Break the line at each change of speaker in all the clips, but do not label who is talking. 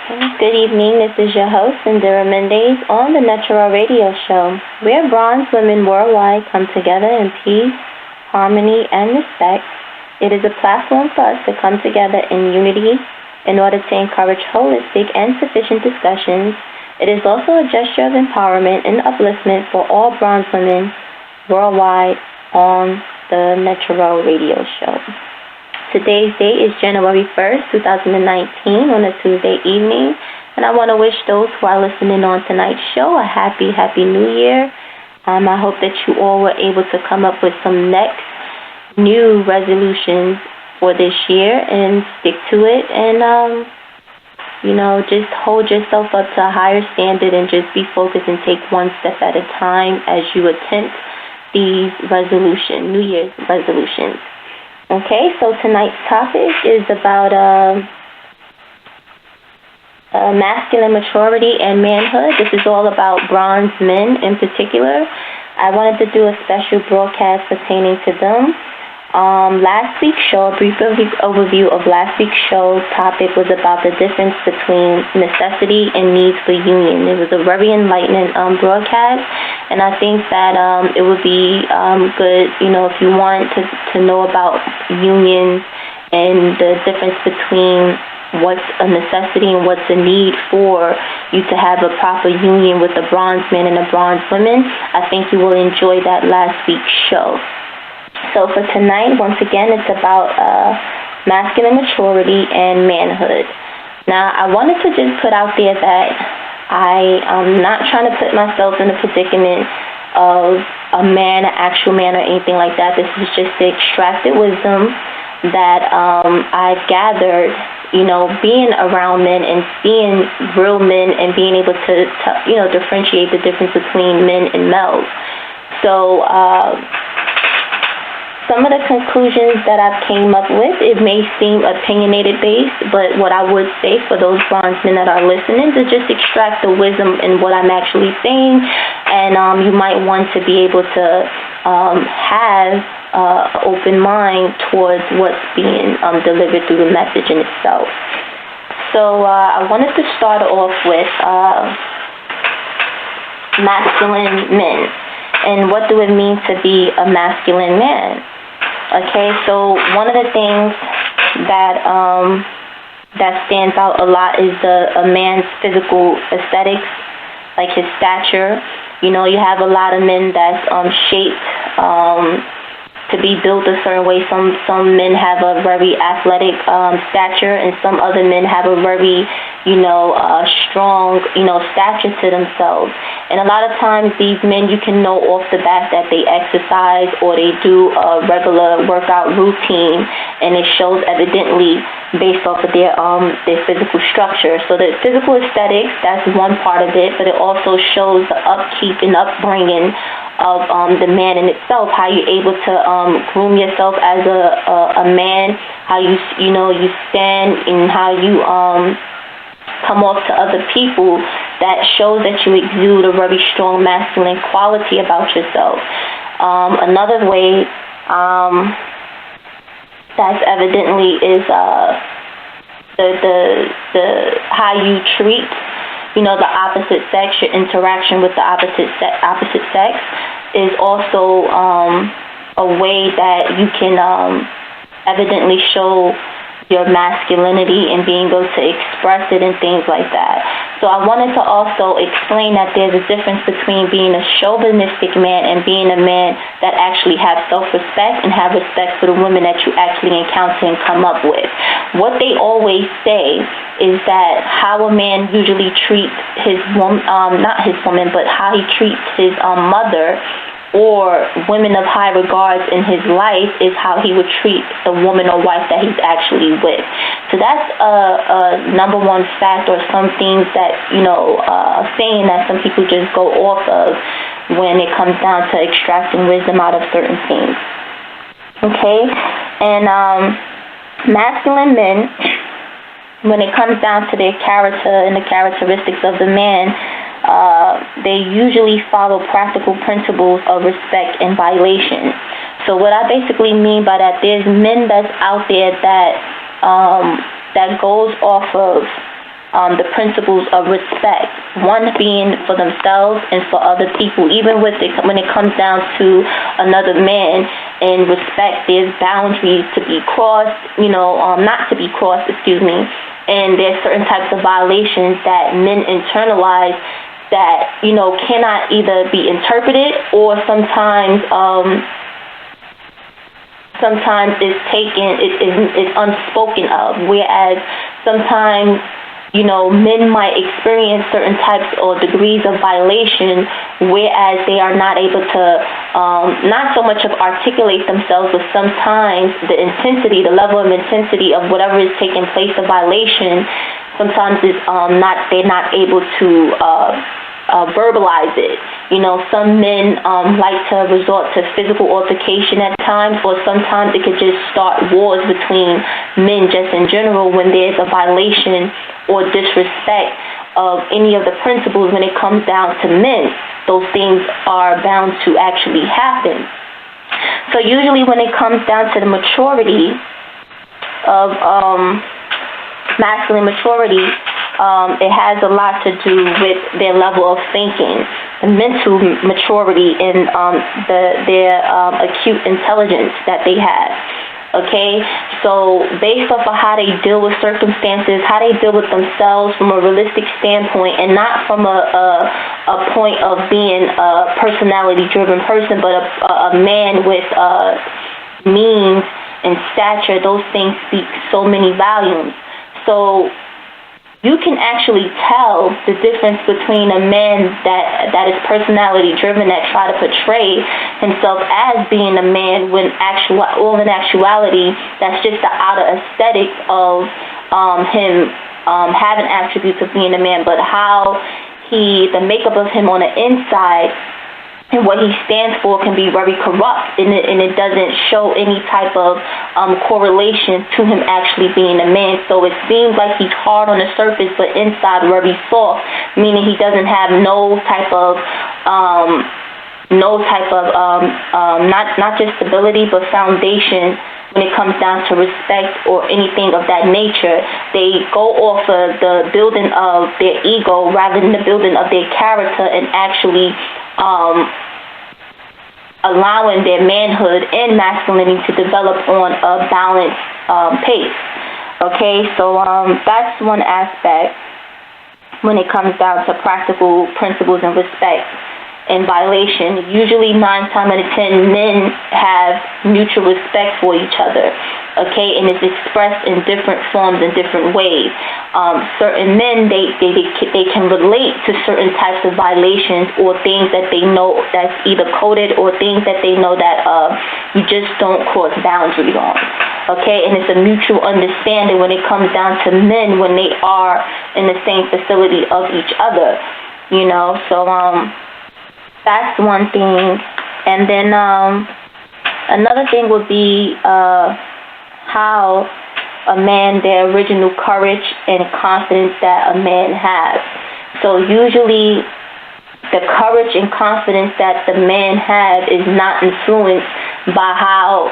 Good evening, this is your host, Indira Mendez, on the NETERAL radio show, where bronze women worldwide come together in peace, harmony, and respect. It is a platform for us to come together in unity in order to encourage holistic and sufficient discussions. It is also a gesture of empowerment and upliftment for all bronze women worldwide on the NETERAL radio show. Today's date is January 1st, 2019, on a Tuesday evening, and I want to wish those who are listening on tonight's show a happy New Year. I hope that you all were able to come up with some new resolutions for this year and stick to it, and just hold yourself up to a higher standard and just be focused and take one step at a time as you attempt these New Year's resolutions. Okay, so tonight's topic is about masculine maturity and manhood. This is all about bronze men in particular. I wanted to do a special broadcast pertaining to them. Last week's show, a brief overview of last week's show topic was about the difference between necessity and need for union. It was a very enlightening broadcast, and I think that it would be good, if you want to know about unions and the difference between what's a necessity and what's a need for you to have a proper union with a bronze man and a bronze woman. I think you will enjoy that last week's show. So for tonight, once again, it's about masculine maturity and manhood. Now, I wanted to just put out there that I am not trying to put myself in a predicament of a man, an actual man, or anything like that. This is just the extracted wisdom that I've gathered, being around men and seeing real men and being able to differentiate the difference between men and males. So, some of the conclusions that I've came up with, it may seem opinionated based, but what I would say for those bronze men that are listening to just extract the wisdom in what I'm actually saying, and you might want to be able to have an open mind towards what's being delivered through the message in itself. So I wanted to start off with masculine men, and what do it mean to be a masculine man? Okay, so one of the things that stands out a lot is a man's physical aesthetics, like his stature. You have a lot of men that's shaped to be built a certain way. Some men have a very athletic stature, and some other men have a very strong stature to themselves. And a lot of times these men, you can know off the bat that they exercise or they do a regular workout routine, and it shows evidently based off of their physical structure. So the physical aesthetics, that's one part of it, but it also shows the upkeep and upbringing of the man in itself, how you're able to groom yourself as a man, how you stand, and how you come off to other people. That shows that you exude a very strong masculine quality about yourself. Another way that's evidently is the how you treat the opposite sex. Your interaction with the opposite sex is also a way that you can evidently show your masculinity and being able to express it and things like that. So I wanted to also explain that there's a difference between being a chauvinistic man and being a man that actually has self-respect and have respect for the women that you actually encounter and come up with. What they always say is that how a man usually treats his woman, not his woman, but how he treats his mother or women of high regards in his life is how he would treat the woman or wife that he's actually with. So that's a number one fact, or some things that, saying that some people just go off of when it comes down to extracting wisdom out of certain things. Okay? And masculine men, when it comes down to their character and the characteristics of the man, they usually follow practical principles of respect and violation. So what I basically mean by that, there's men that's out there that that goes off of the principles of respect. One being for themselves and for other people. Even when it comes down to another man, and respect, there's boundaries to be crossed, not to be crossed, and there's certain types of violations that men internalize that, cannot either be interpreted or sometimes it's unspoken of, whereas sometimes men might experience certain types or degrees of violation, whereas they are not able to, not so much of articulate themselves, but sometimes the level of intensity of whatever is taking place of violation, sometimes is they're not able to verbalize it. Some men like to resort to physical altercation at times, or sometimes it could just start wars between men just in general when there's a violation or disrespect of any of the principles. When it comes down to men, those things are bound to actually happen. So usually when it comes down to the maturity of masculine maturity, it has a lot to do with their level of thinking, mental maturity, and their acute intelligence that they have. Okay, so based off of how they deal with circumstances, how they deal with themselves from a realistic standpoint, and not from a point of being a personality-driven person, but a man with means and stature, those things speak so many volumes. So you can actually tell the difference between a man that is personality driven, that try to portray himself as being a man, when in actuality that's just the outer aesthetics of him having attributes of being a man, but how the makeup of him on the inside and what he stands for can be very corrupt, and it doesn't show any type of correlation to him actually being a man. So it seems like he's hard on the surface, but inside very soft, meaning he doesn't have no type of not just stability, but foundation when it comes down to respect or anything of that nature. They go off of the building of their ego rather than the building of their character, and actually allowing their manhood and masculinity to develop on a balanced pace. Okay, so that's one aspect when it comes down to practical principles and respect and violation. Usually 9 times out of 10 men have mutual respect for each other, okay, and it's expressed in different forms and different ways. Certain men, they can relate to certain types of violations or things that they know that's either coded, or things that they know that you just don't cross boundaries on, okay, and it's a mutual understanding when it comes down to men when they are in the same facility of each other, so that's one thing. And then another thing would be how a man, their original courage and confidence that a man has. So usually the courage and confidence that the man has is not influenced by how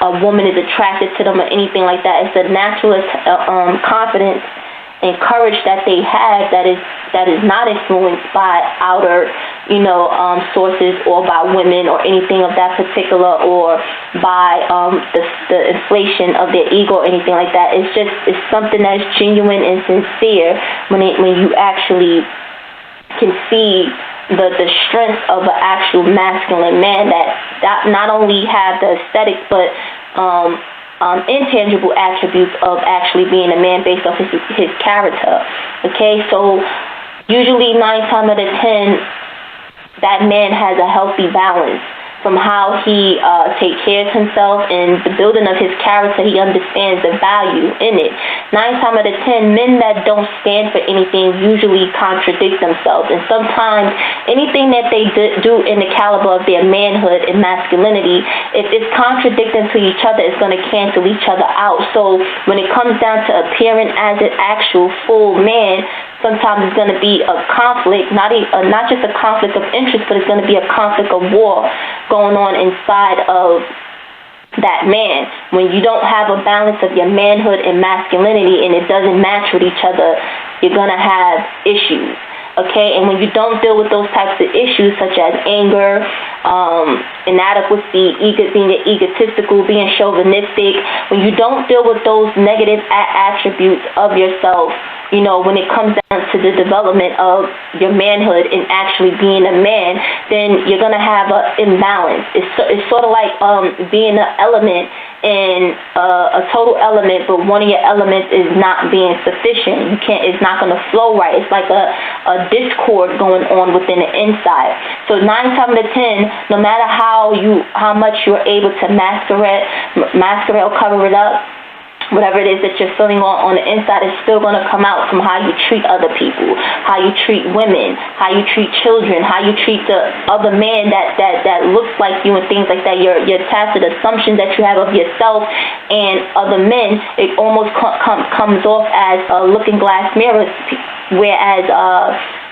a woman is attracted to them or anything like that. It's a natural confidence and courage that they have that is not influenced by outer, sources, or by women or anything of that particular, or by the inflation of their ego or anything like that. It's something that's genuine and sincere when you actually can see the strength of an actual masculine man that not only have the aesthetics, but intangible attributes of actually being a man based off his character. Okay, so usually 9 times out of 10, that man has a healthy balance from how he takes care of himself and the building of his character. He understands the value in it. 9 times out of 10, men that don't stand for anything usually contradict themselves, and sometimes anything that they do in the caliber of their manhood and masculinity, if it's contradicting to each other, it's going to cancel each other out. So when it comes down to appearing as an actual full man, sometimes it's going to be a conflict, not just a conflict of interest, but it's going to be a conflict of war going on inside of that man. When you don't have a balance of your manhood and masculinity, and it doesn't match with each other, you're going to have issues. Okay, and when you don't deal with those types of issues, such as anger, inadequacy, being egotistical, being chauvinistic, when you don't deal with those negative attributes of yourself, when it comes down to the development of your manhood and actually being a man, then you're going to have an imbalance. It's sort of like being an element in a total element, but one of your elements is not being sufficient. It's not going to flow right. It's like a discord going on within the inside. So 9 times out of 10, no matter how much you're able to masquerade or cover it up, whatever it is that you're feeling on the inside is still going to come out from how you treat other people, how you treat women, how you treat children, how you treat the other man that looks like you and things like that. Your tacit assumptions that you have of yourself and other men, it almost comes off as a looking glass mirror, whereas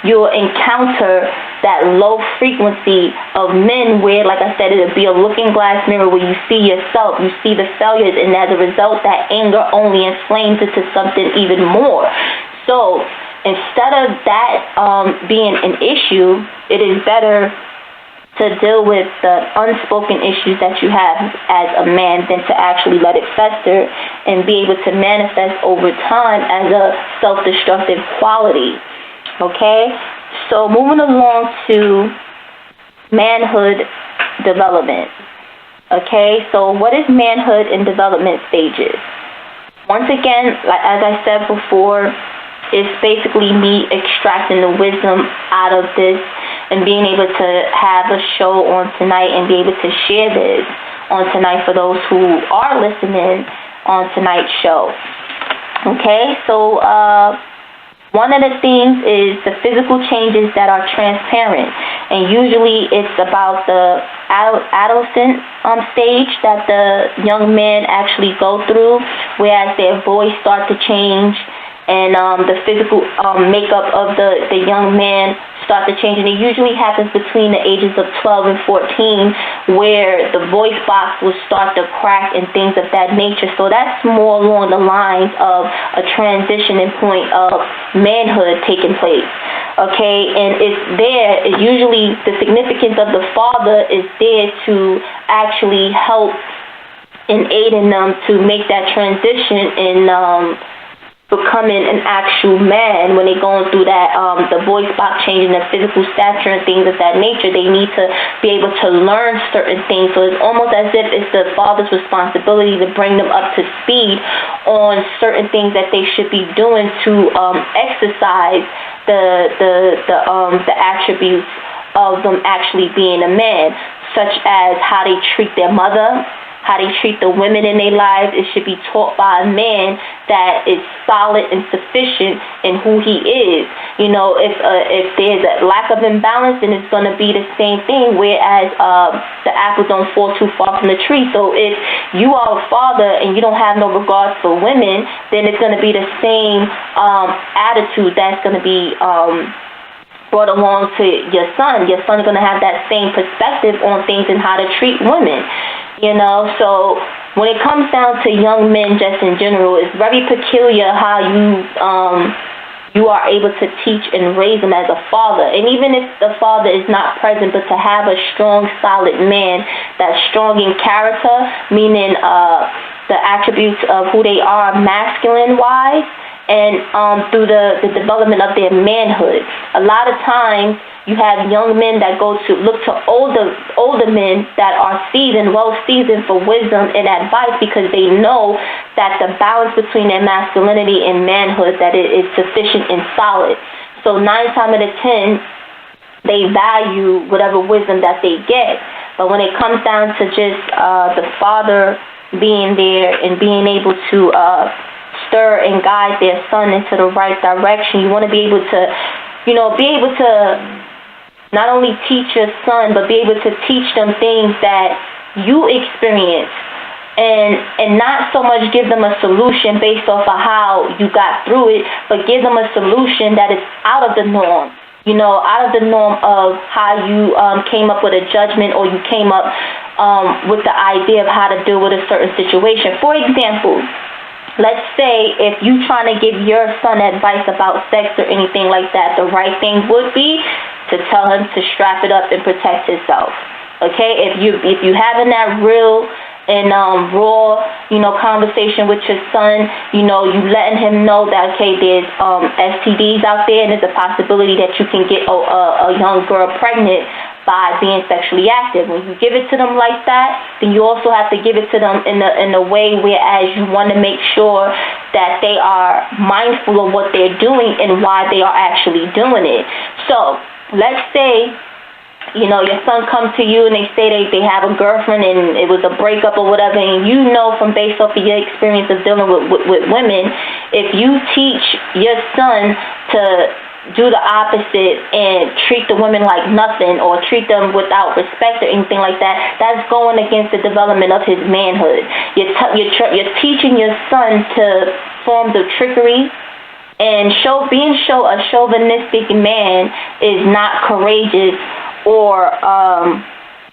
you'll encounter that low frequency of men where, like I said, it'll be a looking glass mirror where you see yourself, you see the failures, and as a result, that anger only inflames it to something even more. So instead of that being an issue, it is better to deal with the unspoken issues that you have as a man than to actually let it fester and be able to manifest over time as a self-destructive quality. Okay? So moving along to manhood development. Okay? So what is manhood in development stages? Once again, like as I said before, it's basically me extracting the wisdom out of this and being able to have a show on tonight and be able to share this on tonight for those who are listening on tonight's show. Okay, so one of the things is the physical changes that are transparent, and usually it's about the adolescent stage that the young men actually go through, whereas their voice starts to change and the physical makeup of the young man start to change, and it usually happens between the ages of 12 and 14, where the voice box will start to crack and things of that nature. So that's more along the lines of a transitioning point of manhood taking place. Okay, and usually the significance of the father is there to actually help and aid in them to make that transition in becoming an actual man. When they're going through that, the voice box changing, the physical stature and things of that nature, they need to be able to learn certain things. So it's almost as if it's the father's responsibility to bring them up to speed on certain things that they should be doing to exercise the attributes of them actually being a man, such as how they treat their mother, how they treat the women in their lives. It should be taught by a man that is solid and sufficient in who he is. If there's a lack of imbalance, then it's going to be the same thing, whereas the apples don't fall too far from the tree. So if you are a father and you don't have no regards for women, then it's going to be the same attitude that's going to be brought along to your son. Your son is going to have that same perspective on things and how to treat women. So when it comes down to young men just in general, it's very peculiar how you are able to teach and raise them as a father. And even if the father is not present, but to have a strong, solid man that's strong in character, meaning the attributes of who they are masculine-wise, and through the development of their manhood. A lot of times you have young men that look to older men that are well seasoned for wisdom and advice, because they know that the balance between their masculinity and manhood, that it is sufficient and solid. So 9 times out of 10, they value whatever wisdom that they get. But when it comes down to just the father being there and being able to stir and guide their son into the right direction, you want to be able to, not only teach your son, but be able to teach them things that you experience, and not so much give them a solution based off of how you got through it, but give them a solution that is out of the norm. Out of the norm of how you came up with a judgment, or you came up with the idea of how to deal with a certain situation. For example, let's say if you trying to give your son advice about sex or anything like that, the right thing would be to tell him to strap it up and protect himself. Okay, if you having that real and raw, conversation with your son, you letting him know that, okay, there's STDs out there, and there's a possibility that you can get a young girl pregnant by being sexually active. When you give it to them like that, then you also have to give it to them in a way whereas you want to make sure that they are mindful of what they're doing and why they are actually doing it. So let's say, your son comes to you and they say they have a girlfriend and it was a breakup or whatever, and from based off of your experience of dealing with women, if you teach your son to do the opposite and treat the women like nothing or treat them without respect or anything like that, that's going against the development of his manhood. You're teaching your son to form the trickery, and being a chauvinistic man is not courageous or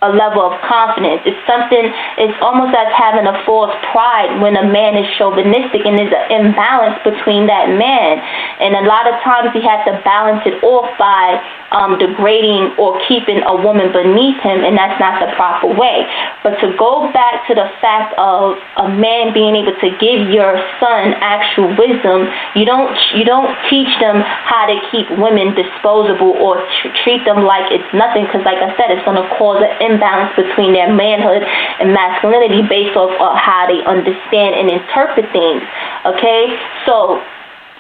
a level of confidence. It's almost as having a false pride when a man is chauvinistic, and there's an imbalance between that man. And a lot of times he has to balance it off by degrading or keeping a woman beneath him, and that's not the proper way. But to go back to the fact of a man being able to give your son actual wisdom, you don't teach them how to keep women disposable or treat them like it's nothing, because like I said, it's going to cause an imbalance between their manhood and masculinity based off of how they understand and interpret things. Okay, so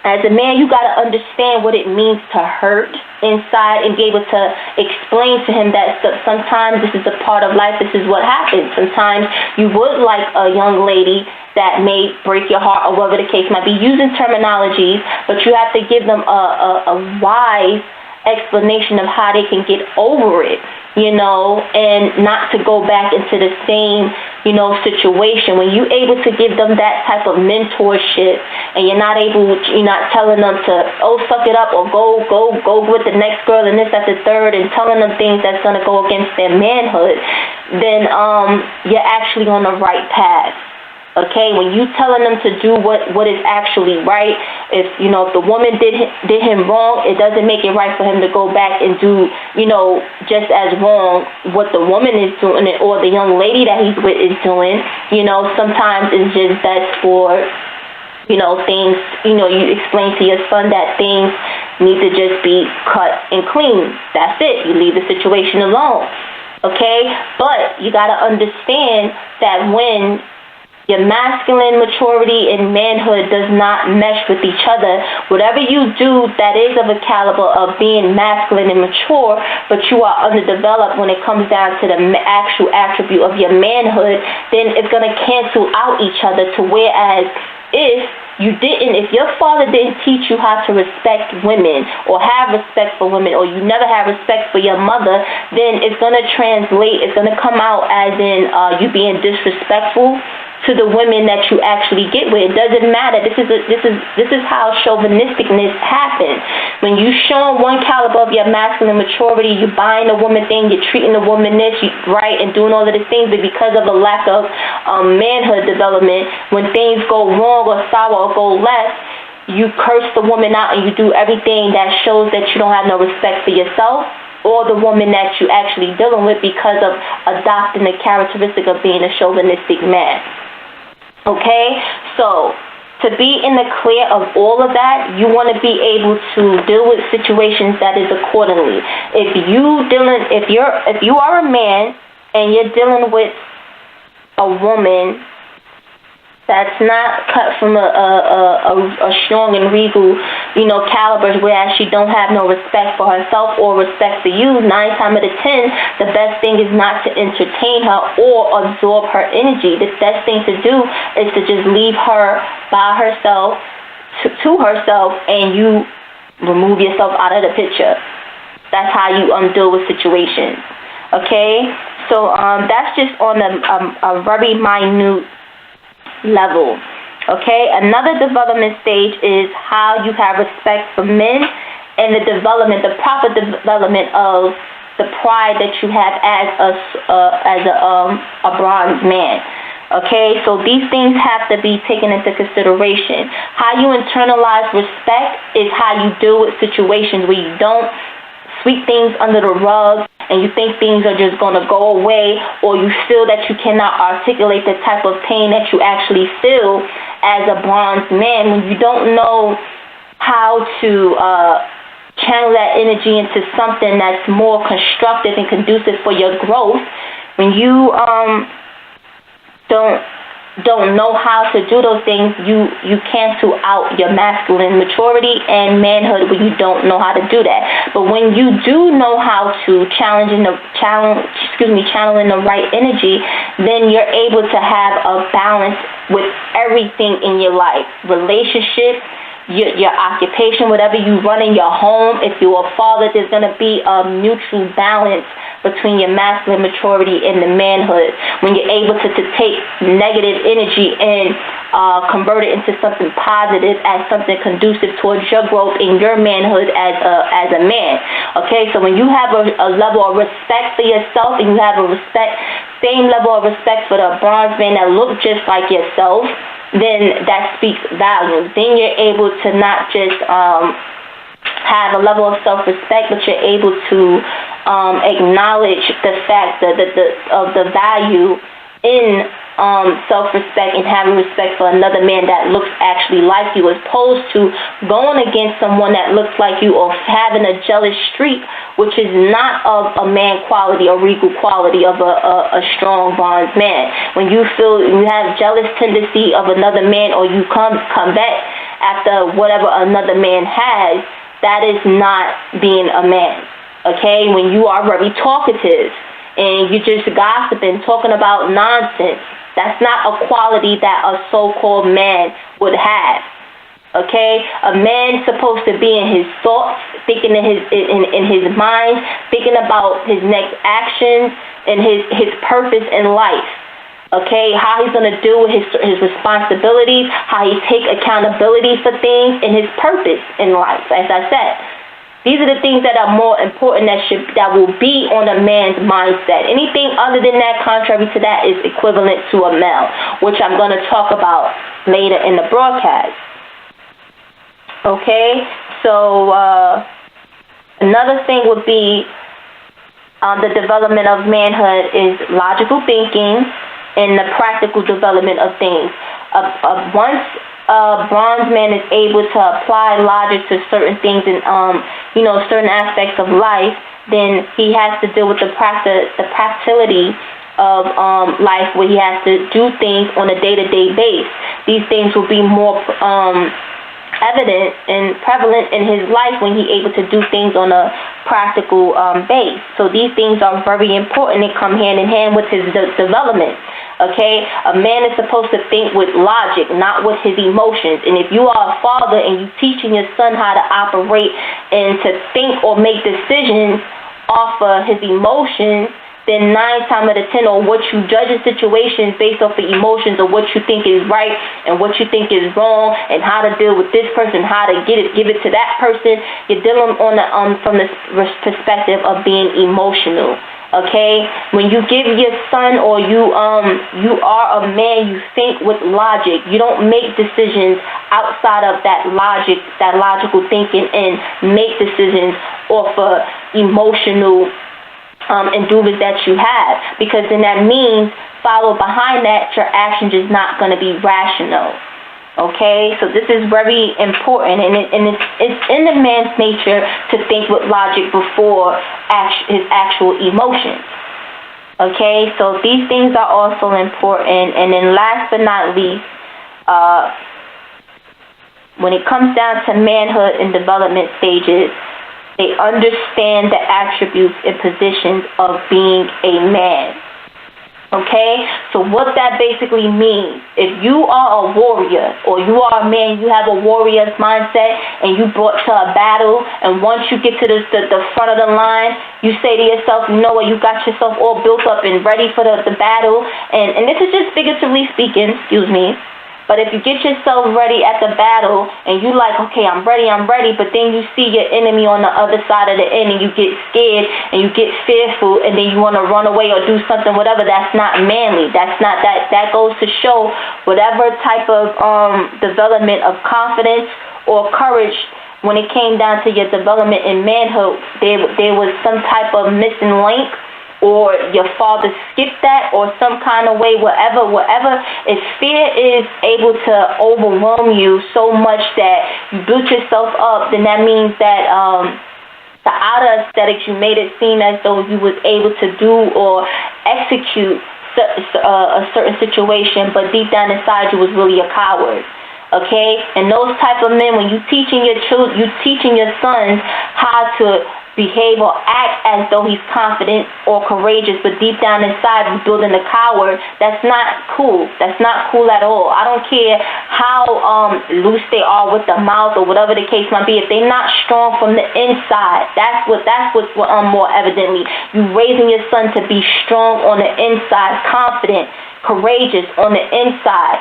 as a man, you got to understand what it means to hurt inside and be able to explain to him that sometimes this is a part of life, this is what happens. Sometimes you would like a young lady that may break your heart or whatever the case might be, using terminologies, but you have to give them a wise explanation of how they can get over it, and not to go back into the same, situation. When you're able to give them that type of mentorship, and you're not telling them to, suck it up, or go with the next girl and this, that, the third, and telling them things that's going to go against their manhood, then you're actually on the right path. Okay, when you telling them to do what is actually right, if the woman did him wrong, it doesn't make it right for him to go back and do just as wrong what the woman is doing, or the young lady that he's with is doing. Sometimes it's just best for things. You explain to your son that things need to just be cut and clean. That's it. You leave the situation alone. Okay, but you got to understand that when your masculine maturity and manhood does not mesh with each other, whatever you do that is of a caliber of being masculine and mature, but you are underdeveloped when it comes down to the actual attribute of your manhood, then it's going to cancel out each other. To whereas if your father didn't teach you how to respect women or have respect for women, or you never have respect for your mother, then it's going to come out as in you being disrespectful to the women that you actually get with. It doesn't matter. This is how chauvinisticness happens. When you show one caliber of your masculine maturity, you're buying a woman thing, you're treating a woman this, right, and doing all of these things, but because of a lack of manhood development, when things go wrong or sour or go left, you curse the woman out and you do everything that shows that you don't have no respect for yourself or the woman that you actually dealing with because of adopting the characteristic of being a chauvinistic man. Okay, so to be in the clear of all of that, you want to be able to deal with situations that is accordingly. If you are a man and you're dealing with a woman that's not cut from a strong and regal, calibers, whereas she don't have no respect for herself or respect for you, 9 times out of 10, the best thing is not to entertain her or absorb her energy. The best thing to do is to just leave her by herself, to herself, and you remove yourself out of the picture. That's how you deal with situations. Okay? So that's just on a very minute level. Okay, another development stage is how you have respect for men and the proper development of the pride that you have as a bronze man. Okay, so these things have to be taken into consideration. How you internalize respect is how you deal with situations where you don't sweep things under the rug and you think things are just going to go away, or you feel that you cannot articulate the type of pain that you actually feel as a bronze man when you don't know how to channel that energy into something that's more constructive and conducive for your growth. When you don't know how to do those things, you cancel out your masculine maturity and manhood when you don't know how to do that. But when you do know how to channel in the right energy, then you're able to have a balance with everything in your life. Relationships, your occupation, whatever you run in your home. If you're a father, there's going to be a mutual balance between your masculine maturity and the manhood. When you're able to take negative energy and convert it into something positive, as something conducive towards your growth in your manhood as a man. Okay, so when you have a level of respect for yourself, and you have a same level of respect for the bronze man that look just like yourself, then that speaks volumes. Then you're able to not just have a level of self-respect, but you're able to acknowledge the fact of the value in self-respect and having respect for another man that looks actually like you, as opposed to going against someone that looks like you, or having a jealous streak, which is not of a man quality or regal quality of a strong bronze man. When you feel you have jealous tendency of another man, or you come back after whatever another man has, that is not being a man. Okay, when you are very talkative and you're just gossiping, talking about nonsense, that's not a quality that a so-called man would have. Okay, a man is supposed to be in his thoughts, thinking in his mind, thinking about his next actions and his purpose in life. Okay, how he's going to deal with his responsibilities, how he take accountability for things, and his purpose in life. As I said, these are the things that are more important that will be on a man's mindset. Anything other than that, contrary to that, is equivalent to a male, which I'm going to talk about later in the broadcast. Okay, so another thing would be the development of manhood is logical thinking and the practical development of things. Once a bronze man is able to apply logic to certain things and certain aspects of life, then he has to deal with the practicality of life, where he has to do things on a day-to-day basis. These things will be more evident and prevalent in his life when he's able to do things on a practical base. So these things are very important and come hand in hand with his development. Okay, a man is supposed to think with logic, not with his emotions. And if you are a father and you're teaching your son how to operate and to think or make decisions off of his emotions, then 9 times out of 10, or what you judge a situation based off the emotions of what you think is right and what you think is wrong, and how to deal with this person, how to give it to that person, you're dealing from the perspective of being emotional. Okay, when you give your son, or you are a man, you think with logic. You don't make decisions outside of that logical thinking, and make decisions off of emotional endeavors that you have, because then that means follow behind that your action is not going to be rational. Okay, so this is very important, and it's in the man's nature to think with logic before his actual emotions. Okay, so these things are also important. And then last but not least, when it comes down to manhood and development stages, they understand the attributes and positions of being a man. Okay, so what that basically means, if you are a warrior, or you are a man, you have a warrior's mindset, and you brought to a battle, and once you get to the front of the line, you say to yourself, you know what, you got yourself all built up and ready for the battle, and this is just figuratively speaking, excuse me, But if you get yourself ready at the battle and you like, okay, I'm ready, but then you see your enemy on the other side of the end and you get scared and you get fearful and then you want to run away or do something, whatever, that's not manly. That's not, that goes to show whatever type of development of confidence or courage. When it came down to your development in manhood, there was some type of missing link, or your father skipped that, or some kind of way, whatever. If fear is able to overwhelm you so much that you built yourself up, then that means that the outer aesthetics, you made it seem as though you was able to do or execute a certain situation, but deep down inside you was really a coward. Okay? And those type of men, when you teaching your children, you teaching your sons how to behave or act as though he's confident or courageous, but deep down inside he's building a coward, that's not cool. That's not cool at all. I don't care how loose they are with the mouth or whatever the case might be. If they're not strong from the inside, that's what's more evidently. You raising your son to be strong on the inside, confident, courageous on the inside.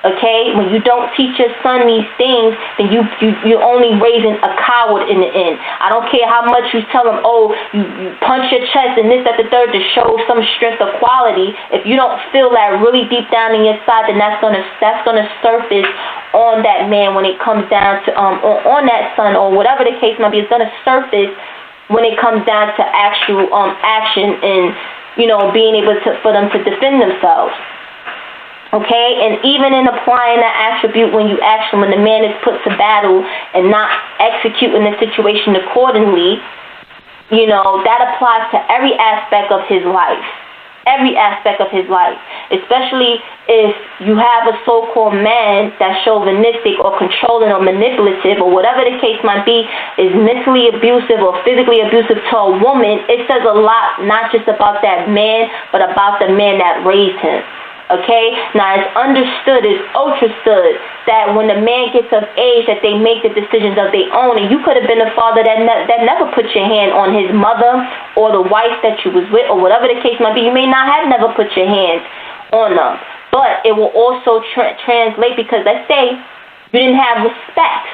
Okay, when you don't teach your son these things, then you're only raising a coward in the end. I don't care how much you tell him, oh, you punch your chest and this, that, the third to show some strength or quality. If you don't feel that really deep down in your side, then that's gonna surface on that man when it comes down to on that son or whatever the case might be. It's gonna surface when it comes down to actual action and being able for them to defend themselves. Okay, and even in applying that attribute when the man is put to battle and not executing the situation accordingly, that applies to every aspect of his life. Every aspect of his life. Especially if you have a so-called man that's chauvinistic or controlling or manipulative or whatever the case might be, is mentally abusive or physically abusive to a woman, it says a lot, not just about that man, but about the man that raised him. Okay? Now, it's understood, it's ultra-stood that when the man gets of age, that they make the decisions of their own. And you could have been a father that never put your hand on his mother or the wife that you was with or whatever the case might be. You may not have never put your hands on them. But it will also translate because, let's say, you didn't have respect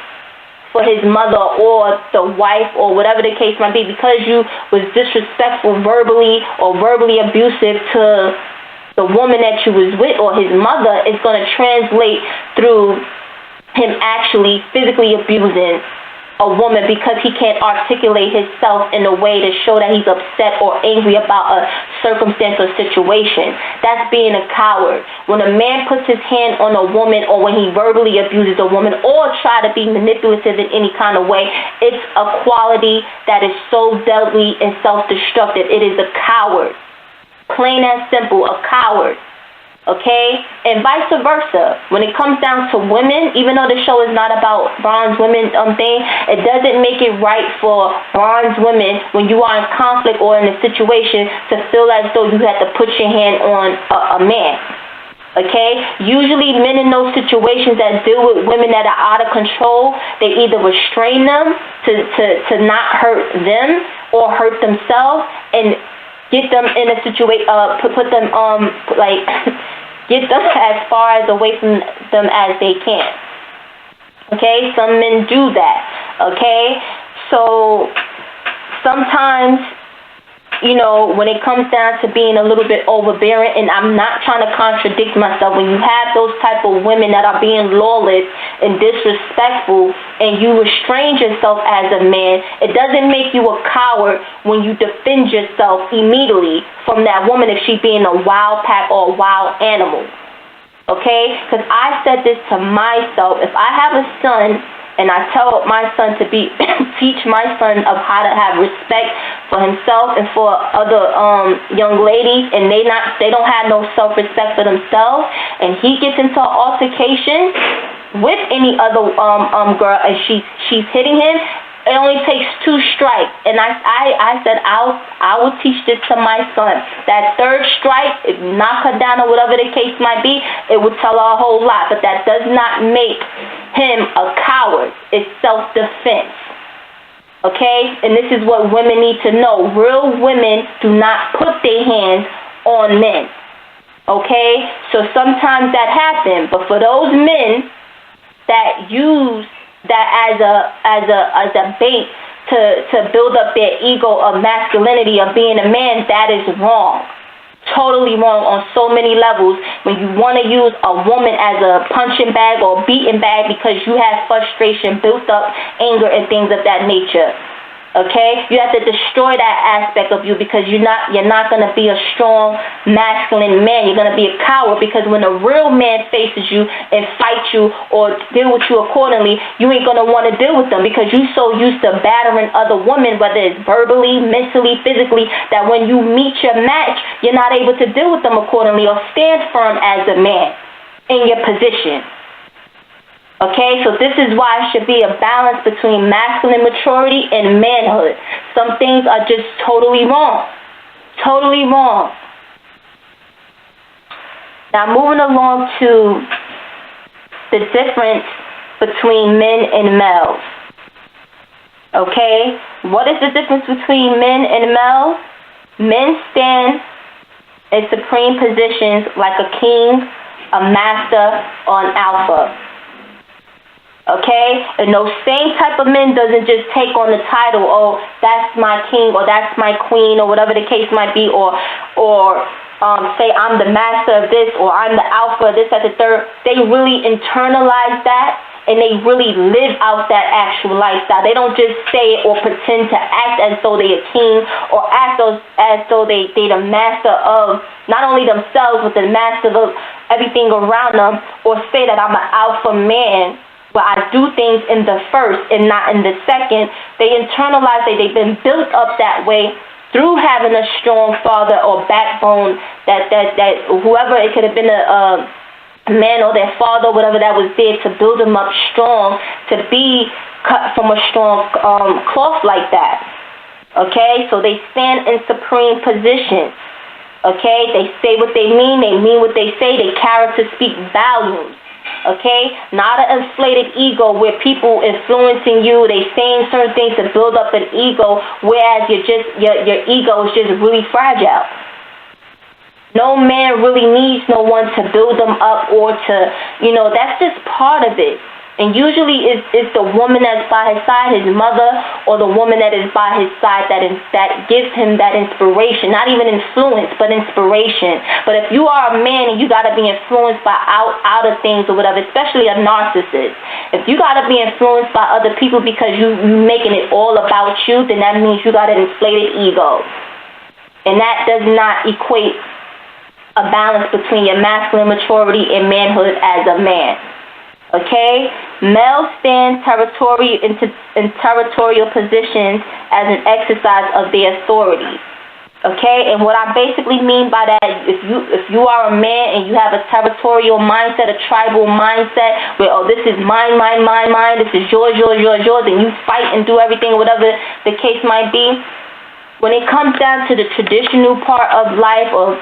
for his mother or the wife or whatever the case might be because you was disrespectful verbally or verbally abusive to the woman that you was with or his mother, is going to translate through him actually physically abusing a woman because he can't articulate himself in a way to show that he's upset or angry about a circumstance or situation. That's being a coward. When a man puts his hand on a woman or when he verbally abuses a woman or try to be manipulative in any kind of way, it's a quality that is so deadly and self-destructive. It is a coward. Plain and simple, a coward. Okay? And vice versa. When it comes down to women, even though the show is not about bronze women it doesn't make it right for bronze women when you are in conflict or in a situation to feel as though you have to put your hand on a man. Okay? Usually men in those situations that deal with women that are out of control, they either restrain them to not hurt them or hurt themselves and get them in a situation, put them get them as far as away from them as they can. Okay, some men do that. Okay, so sometimes, when it comes down to being a little bit overbearing, and I'm not trying to contradict myself, when you have those type of women that are being lawless and disrespectful and you restrain yourself as a man, it doesn't make you a coward when you defend yourself immediately from that woman if she being a wild pack or a wild animal. Okay? Because I said this to myself. If I have a son and I tell my son to teach my son of how to have respect for himself and for other young ladies, and they don't have no self-respect for themselves, and he gets into an altercation with any other girl and she's hitting him, it only takes 2 strikes. And I said I will teach this to my son. That 3rd strike, if you knock her down or whatever the case might be, it would tell her a whole lot. But that does not make him a coward. It's self-defense. Okay? And this is what women need to know. Real women do not put their hands on men. Okay? So sometimes that happens. But for those men that use that as a bait to build up their ego of masculinity, of being a man, that is wrong. Totally wrong on so many levels. When you want to use a woman as a punching bag or beating bag because you have frustration, built up anger, and things of that nature. Okay? You have to destroy that aspect of you because you're not going to be a strong, masculine man. You're going to be a coward because when a real man faces you and fights you or deal with you accordingly, you ain't going to want to deal with them because you're so used to battering other women, whether it's verbally, mentally, physically, that when you meet your match, you're not able to deal with them accordingly or stand firm as a man in your position. Okay, so this is why it should be a balance between masculine maturity and manhood. Some things are just totally wrong. Totally wrong. Now, moving along to the difference between men and males. Okay, what is the difference between men and males? Men stand in supreme positions like a king, a master, or an alpha. Okay? And those same type of men doesn't just take on the title, oh, that's my king or that's my queen or whatever the case might be, or say I'm the master of this or I'm the alpha of this, that, the third. They really internalize that and they really live out that actual lifestyle. They don't just say it or pretend to act as though they're a king or act as though they're the master of not only themselves but the master of everything around them, or say that I'm an alpha man. But I do things in the first and not in the second. They internalize it. They've been built up that way through having a strong father or backbone that whoever, it could have been a man or their father, whatever that was there to build them up strong, to be cut from a strong cloth like that. Okay? So they stand in supreme positions. Okay? They say what they mean what they say. Their character speaks volumes. Okay, not an inflated ego where people influencing you, they saying certain things to build up an ego, whereas your ego is just really fragile. No man really needs no one to build them up or to, that's just part of it. And usually it's the woman that's by his side, his mother, or the woman that is by his side that gives him that inspiration. Not even influence, but inspiration. But if you are a man and you got to be influenced by outer things or whatever, especially a narcissist, if you got to be influenced by other people because you making it all about you, then that means you got an inflated ego. And that does not equate a balance between your masculine maturity and manhood as a man. Okay? Males stand in territorial positions as an exercise of their authority. Okay? And what I basically mean by that, if you are a man and you have a territorial mindset, a tribal mindset, where, oh, this is mine, this is yours, and you fight and do everything, whatever the case might be, when it comes down to the traditional part of life, of,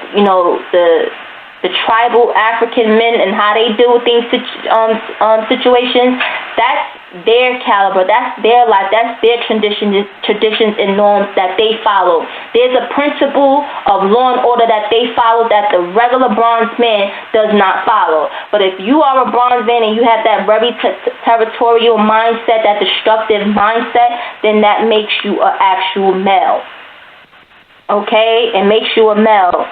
the tribal African men and how they deal with things, situations, that's their caliber, that's their life, that's their traditions and norms that they follow. There's a principle of law and order that they follow that the regular bronze man does not follow. But if you are a bronze man and you have that very territorial mindset, that destructive mindset, then that makes you an actual male. Okay? It makes you a male.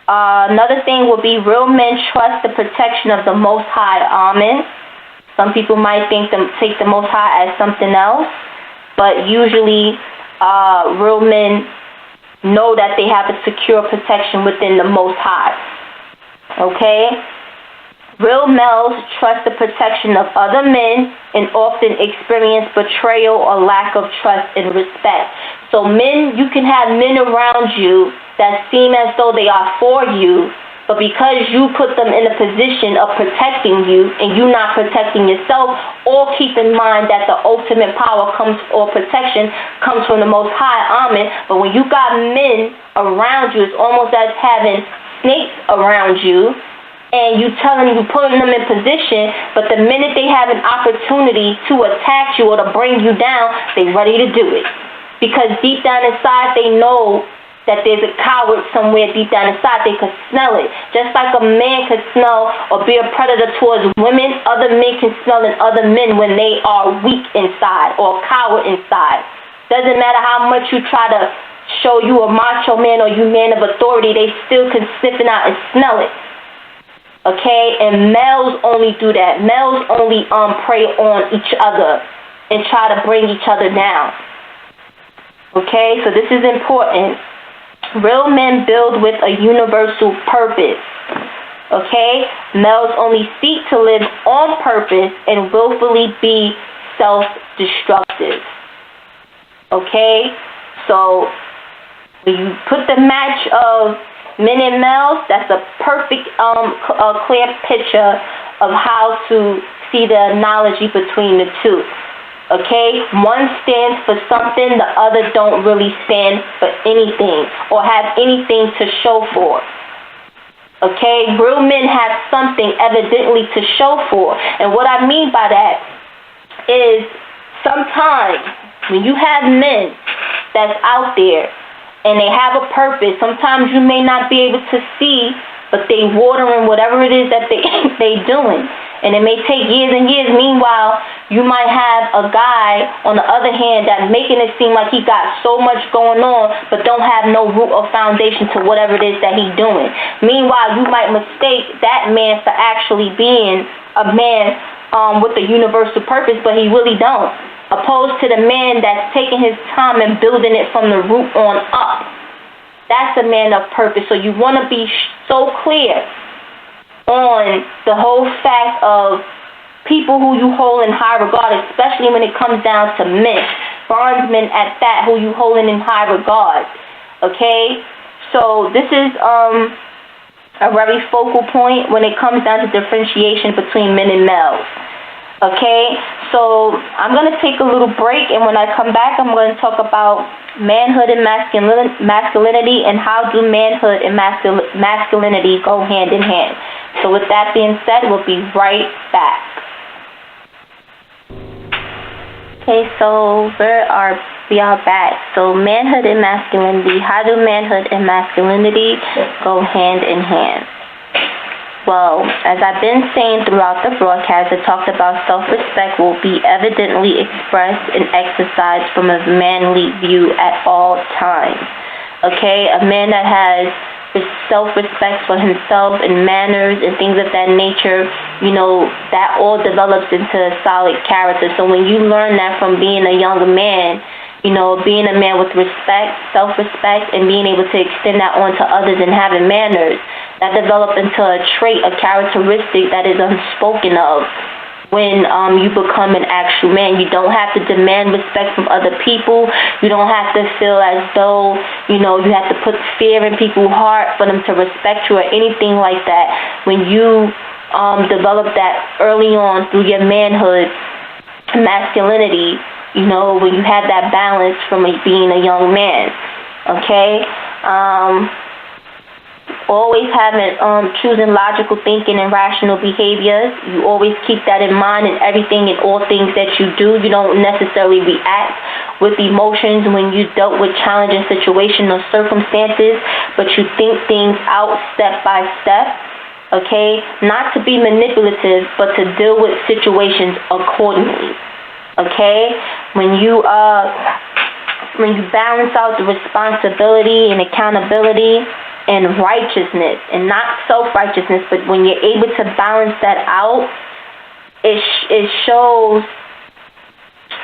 Another thing would be real men trust the protection of the Most High. Amen. Some people might take the Most High as something else, but usually real men know that they have a secure protection within the Most High. Okay? Real males trust the protection of other men and often experience betrayal or lack of trust and respect. So you can have men around you that seem as though they are for you, but because you put them in a position of protecting you and you not protecting yourself, or keep in mind that the ultimate power or protection comes from the Most High. Amen. But when you got men around you, it's almost as having snakes around you, and you putting them in position, but the minute they have an opportunity to attack you or to bring you down, they're ready to do it. Because deep down inside, they know that there's a coward somewhere deep down inside. They could smell it. Just like a man could smell or be a predator towards women, other men can smell in other men when they are weak inside or coward inside. Doesn't matter how much you try to show you a macho man or you man of authority, they still can sniff it out and smell it. Okay? And males only do that. Males only prey on each other and try to bring each other down. Okay? So this is important. Real men build with a universal purpose. Okay? Males only seek to live on purpose and willfully be self-destructive. Okay? So when you put the match of men and males, that's a perfect clear picture of how to see the analogy between the two. Okay, one stands for something, the other don't really stand for anything or have anything to show for. Okay, real men have something evidently to show for. And what I mean by that is sometimes when you have men that's out there and they have a purpose, sometimes you may not be able to see, but they watering whatever it is that they doing. And it may take years and years. Meanwhile, you might have a guy, on the other hand, that's making it seem like he got so much going on, but don't have no root or foundation to whatever it is that he's doing. Meanwhile, you might mistake that man for actually being a man with a universal purpose, but he really don't. Opposed to the man that's taking his time and building it from the root on up. That's a man of purpose. So you want to be so clear on the whole fact of people who you hold in high regard, especially when it comes down to men, bondsmen at that, who you holding in high regard. Okay? So this is a very focal point when it comes down to differentiation between men and males. Okay? So I'm going to take a little break, and when I come back, I'm going to talk about manhood and masculinity and how do manhood and masculinity go hand in hand. So with that being said, we'll be right back. Okay, so we are back. So manhood and masculinity. How do manhood and masculinity go hand in hand? Well, as I've been saying throughout the broadcast, I talked about self-respect will be evidently expressed and exercised from a manly view at all times. Okay, a man that has self-respect for himself and manners and things of that nature, that all develops into a solid character. So when you learn that from being a younger man, being a man with respect, self-respect, and being able to extend that on to others and having manners, that develops into a trait, a characteristic that is unspoken of when you become an actual man. You don't have to demand respect from other people. You don't have to feel as though, you have to put fear in people's heart for them to respect you or anything like that. When you develop that early on through your manhood, masculinity, when you have that balance from being a young man, okay? Always having choosing logical thinking and rational behaviors. You always keep that in mind in everything and all things that you do. You don't necessarily react with emotions when you dealt with challenging situations or circumstances, but you think things out step by step. Okay? Not to be manipulative, but to deal with situations accordingly. Okay? When you balance out the responsibility and accountability and righteousness, and not self-righteousness, but when you're able to balance that out, it shows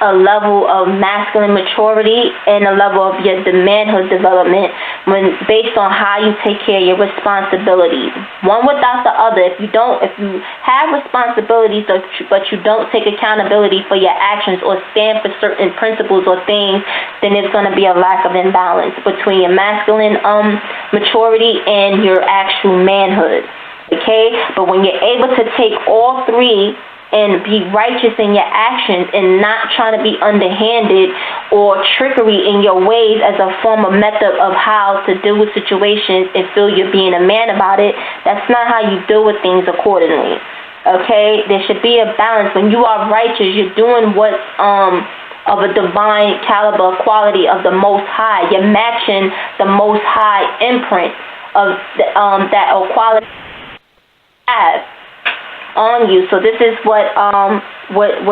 a level of masculine maturity and a level of the manhood development when based on how you take care of your responsibilities. One without the other. If you have responsibilities but you don't take accountability for your actions or stand for certain principles or things, then there's going to be a lack of imbalance between your masculine maturity and your actual manhood. Okay? But when you're able to take all three and be righteous in your actions and not trying to be underhanded or trickery in your ways as a form of method of how to deal with situations and feel you're being a man about it, that's not how you deal with things accordingly. Okay? There should be a balance. When you are righteous, you're doing what's of a divine caliber quality of the Most High. You're matching the Most High imprint of that quality have on you. So this is what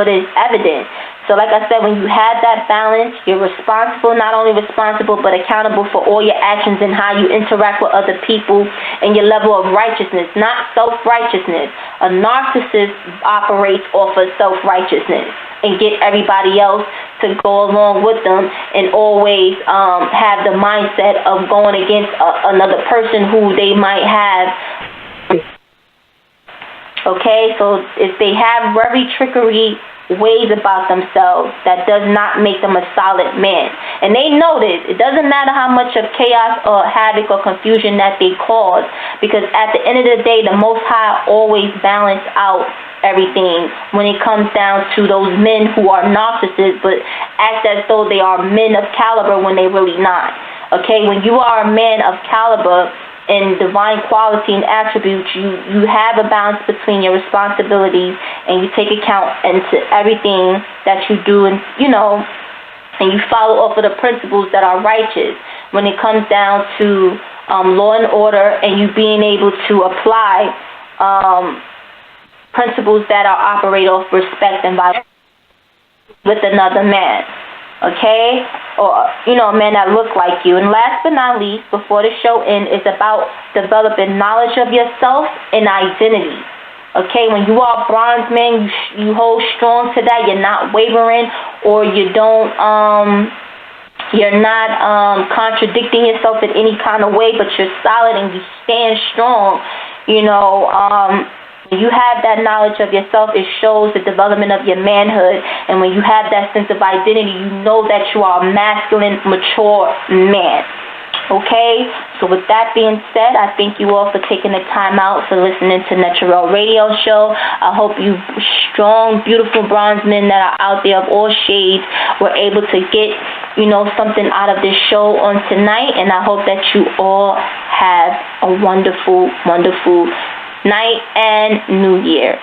is evident. So like I said, when you have that balance, you're responsible, not only responsible, but accountable for all your actions and how you interact with other people and your level of righteousness, not self-righteousness. A narcissist operates off of self-righteousness and get everybody else to go along with them and always have the mindset of going against another person who they might have. Okay, so if they have very trickery ways about themselves, that does not make them a solid man. And they know this. It doesn't matter how much of chaos or havoc or confusion that they cause, because at the end of the day, the Most High always balance out everything when it comes down to those men who are narcissists but act as though they are men of caliber when they really not. Okay, when you are a man of caliber in divine quality and attributes, you have a balance between your responsibilities and you take account into everything that you do, and and you follow off of the principles that are righteous when it comes down to law and order, and you being able to apply principles that are operate off respect and violence with another man. Okay, or a man that looks like you. And last but not least, before the show ends, is about developing knowledge of yourself and identity. Okay, when you are a bronze man, you hold strong to that. You're not wavering, or you don't you're not contradicting yourself in any kind of way, but you're solid and you stand strong. When you have that knowledge of yourself, it shows the development of your manhood. And when you have that sense of identity, you know that you are a masculine, mature man. Okay? So with that being said, I thank you all for taking the time out for listening to NETERAL Radio Show. I hope you strong, beautiful bronze men that are out there of all shades were able to get, something out of this show on tonight. And I hope that you all have a wonderful, wonderful night and New Year.